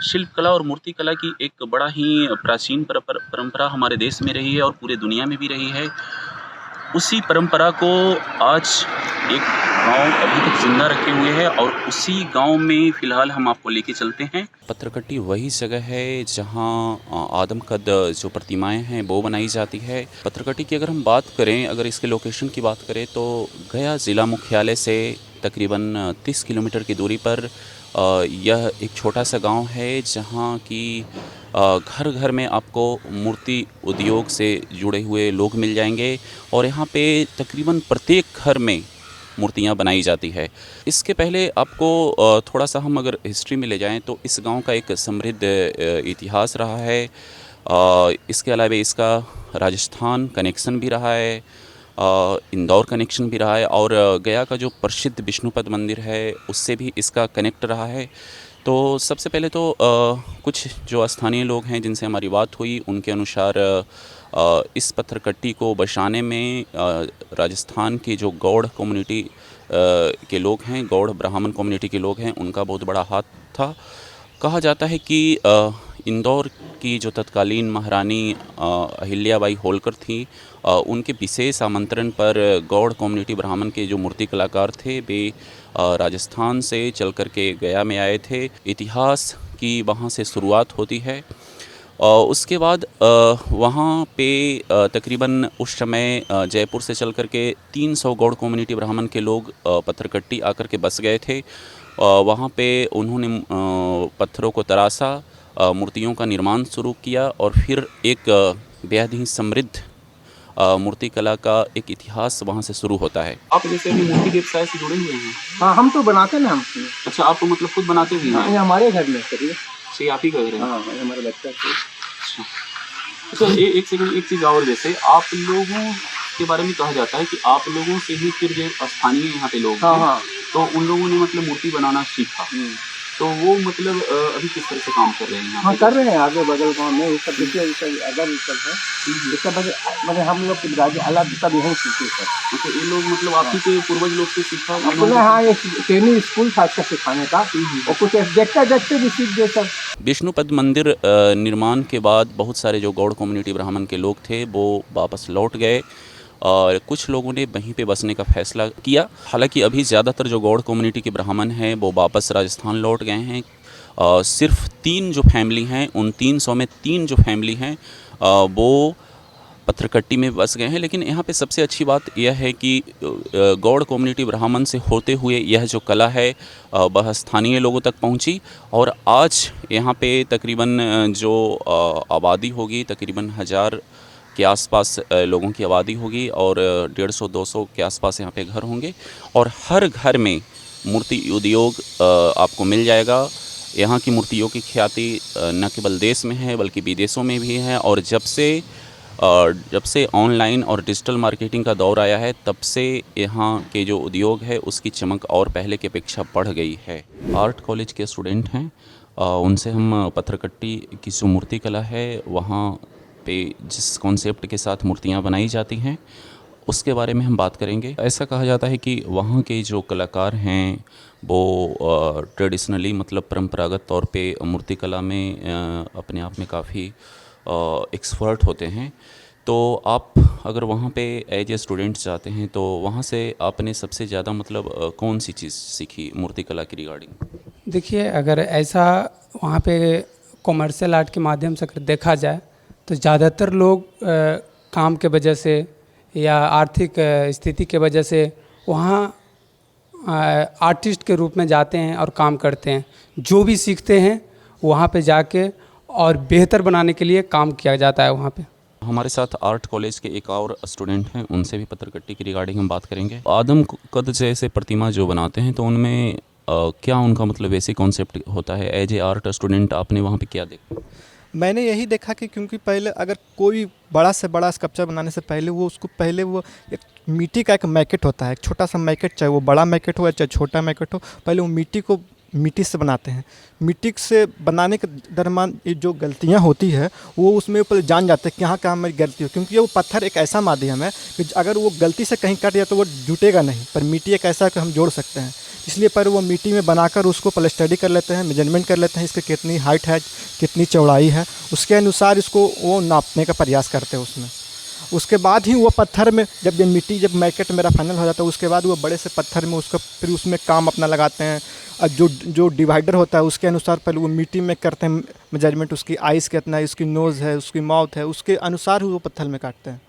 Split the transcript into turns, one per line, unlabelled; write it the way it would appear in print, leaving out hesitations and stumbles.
शिल्पकला और मूर्तिकला की एक बड़ा ही प्राचीन परंपरा हमारे देश में रही है और पूरे दुनिया में भी रही है। उसी परंपरा को आज एक गाँव अभी तक ज़िंदा रखे हुए है और उसी गाँव में फ़िलहाल हम आपको लेके चलते हैं। पत्थरकट्टी वही जगह है जहाँ आदमकद जो प्रतिमाएं हैं वो बनाई जाती है। पत्थरकट्टी की अगर हम बात करें, अगर इसके लोकेशन की बात करें तो गया ज़िला मुख्यालय से तकरीबन 30 किलोमीटर की दूरी पर यह एक छोटा सा गांव है जहां की घर घर में आपको मूर्ति उद्योग से जुड़े हुए लोग मिल जाएंगे और यहाँ पे तकरीबन प्रत्येक घर में मूर्तियाँ बनाई जाती है। इसके पहले आपको थोड़ा सा हम अगर हिस्ट्री में ले जाएं तो इस गांव का एक समृद्ध इतिहास रहा है। इसके अलावा इसका राजस्थान कनेक्शन भी रहा है, इंदौर कनेक्शन भी रहा है और गया का जो प्रसिद्ध विष्णुपद मंदिर है उससे भी इसका कनेक्ट रहा है। तो सबसे पहले तो कुछ जो स्थानीय लोग हैं जिनसे हमारी बात हुई उनके अनुसार इस पत्थरकट्टी को बसाने में राजस्थान की जो गौड़ कम्युनिटी के लोग हैं, गौड़ ब्राह्मण कम्युनिटी के लोग हैं, उनका बहुत बड़ा हाथ था। कहा जाता है कि इंदौर की जो तत्कालीन महारानी अहिल्याबाई होलकर थी, उनके विशेष आमंत्रण पर गौड़ कम्युनिटी ब्राह्मण के जो मूर्ति कलाकार थे वे राजस्थान से चल कर के गया में आए थे। इतिहास की वहाँ से शुरुआत होती है। उसके बाद वहाँ पे तकरीबन उस समय जयपुर से चल कर के 300 गौड़ कम्युनिटी ब्राह्मण के लोग पत्थरकट्टी आकर के बस गए थे। वहाँ पे उन्होंने पत्थरों को तराशा, मूर्तियों का निर्माण शुरू किया और फिर एक बेहद ही समृद्ध मूर्ति कला का एक इतिहास वहाँ से शुरू होता है। आप जैसे अभी मूर्ति व्यवसाय से जुड़े हुए हैं?
हाँ, हम तो बनाते ना हम।
अच्छा, आप तो मतलब खुद बनाते भी हैं?
हाँ, हमारे घर में करिए।
सही, आप ही का घर है?
हाँ, हमारे बच्चा से।
अच्छा, एक सेकंड, एक चीज़ और, जैसे आप लोगों के बारे में कहा जाता है कि आप लोगों से ही फिर जो स्थानीय यहाँ पे लोग
हाँ,
हैं,
हाँ।
तो उन लोगों ने मतलब मूर्ति बनाना सीखा। तो वो मतलब अभी किस तरह से काम कर रहे हैं यहाँ
हाँ,
पे?
कर रहे हैं आगे बगल गाँव में ये सब देखिए, अगर ये सब है इसका मतलब हम लोग राज्य अलग सब यहीं सीखे सर।
तो ये लोग मतलब आप ही के पूर्वज लोग से सीखा?
अपने हाँ, ये ट्रेनिंग स्कूल था इसका सिखाने का और कुछ देखते देखते भी सीख गए सर।
विष्णुपद मंदिर निर्माण के बाद बहुत सारे जो गौड़ कम्युनिटी ब्राह्मण के लोग थे वो वापस लौट गए और कुछ लोगों ने वहीं पे बसने का फैसला किया। हालांकि अभी ज़्यादातर जो गौड़ कम्युनिटी के ब्राह्मण हैं वो वापस राजस्थान लौट गए हैं। सिर्फ 3 जो फैमिली हैं, उन 300 में 3 जो फैमिली हैं वो पत्थरकट्टी में बस गए हैं। लेकिन यहाँ पे सबसे अच्छी बात यह है कि गौड़ कम्युनिटी ब्राह्मण से होते हुए यह जो कला है वह स्थानीय लोगों तक पहुँची और आज यहाँ पे तकरीबन जो आबादी होगी तकरीबन 1000 के आसपास लोगों की आबादी होगी और 150-200 के आसपास यहाँ पे घर होंगे और हर घर में मूर्ति उद्योग आपको मिल जाएगा। यहाँ की मूर्तियों की ख्याति न केवल देश में है बल्कि विदेशों में भी है और जब से ऑनलाइन और डिजिटल मार्केटिंग का दौर आया है तब से यहाँ के जो उद्योग है उसकी चमक और पहले की अपेक्षा बढ़ गई है। आर्ट कॉलेज के स्टूडेंट हैं, उनसे हम पत्थरकट्टी की जो मूर्ति कला है वहाँ पे जिस कॉन्सेप्ट के साथ मूर्तियाँ बनाई जाती हैं उसके बारे में हम बात करेंगे। ऐसा कहा जाता है कि वहाँ के जो कलाकार हैं वो ट्रेडिशनली मतलब परंपरागत तौर पे मूर्ति कला में अपने आप में काफ़ी एक्सपर्ट होते हैं। तो आप अगर वहाँ पे एज ए स्टूडेंट जाते हैं तो वहाँ से आपने सबसे ज़्यादा मतलब कौन सी चीज़ सीखी मूर्ति कला की रिगार्डिंग?
देखिए, अगर ऐसा वहाँ पे कॉमर्शियल आर्ट के माध्यम से अगर देखा जाए तो ज़्यादातर लोग काम के वजह से या आर्थिक स्थिति के वजह से वहाँ आर्टिस्ट के रूप में जाते हैं और काम करते हैं। जो भी सीखते हैं वहाँ पे जाके और बेहतर बनाने के लिए काम किया जाता है वहाँ पे।
हमारे साथ आर्ट कॉलेज के एक और स्टूडेंट हैं, उनसे भी पत्थरकट्टी की रिगार्डिंग हम बात करेंगे। आदमकद जैसे प्रतिमा जो बनाते हैं तो उनमें क्या उनका मतलब बेसिक कॉन्सेप्ट होता है? एज ए आर्ट स्टूडेंट आपने वहाँ पे क्या देखा?
मैंने यही देखा कि क्योंकि पहले अगर कोई बड़ा से बड़ा स्कल्पचर बनाने से पहले वो एक मिट्टी का एक मैकेट होता है, एक छोटा सा मैकेट, चाहे वो बड़ा मैकेट हो या चाहे छोटा मैकेट हो, पहले वो मिट्टी से बनाते हैं। मिट्टी से बनाने के दरमियान जो गलतियां होती है वो उसमें ऊपर जान जाते हैं कि यहाँ कहाँ मेरी गलती हो, क्योंकि वो पत्थर एक ऐसा माध्यम है कि अगर वो गलती से कहीं कट जाए तो वो जुटेगा नहीं, पर मिट्टी एक ऐसा कि हम जोड़ सकते हैं। इसलिए पर वो मिट्टी में बनाकर उसको पहले स्टडी कर लेते हैं, मेजरमेंट कर लेते हैं इसकी कितनी हाइट है, कितनी चौड़ाई है, उसके अनुसार इसको वो नापने का प्रयास करते हैं उसमें। उसके बाद ही वो पत्थर में जब ये मिट्टी जब मैकेट मेरा फाइनल हो जाता है उसके बाद वो बड़े से पत्थर में उसका फिर उसमें काम अपना लगाते हैं। और जो डिवाइडर होता है उसके अनुसार पहले वो मिट्टी में करते हैं मेजरमेंट, उसकी आइज़ कितना है, उसकी नोज़ है, उसकी माउथ है, उसके अनुसार ही वो पत्थर में काटते हैं।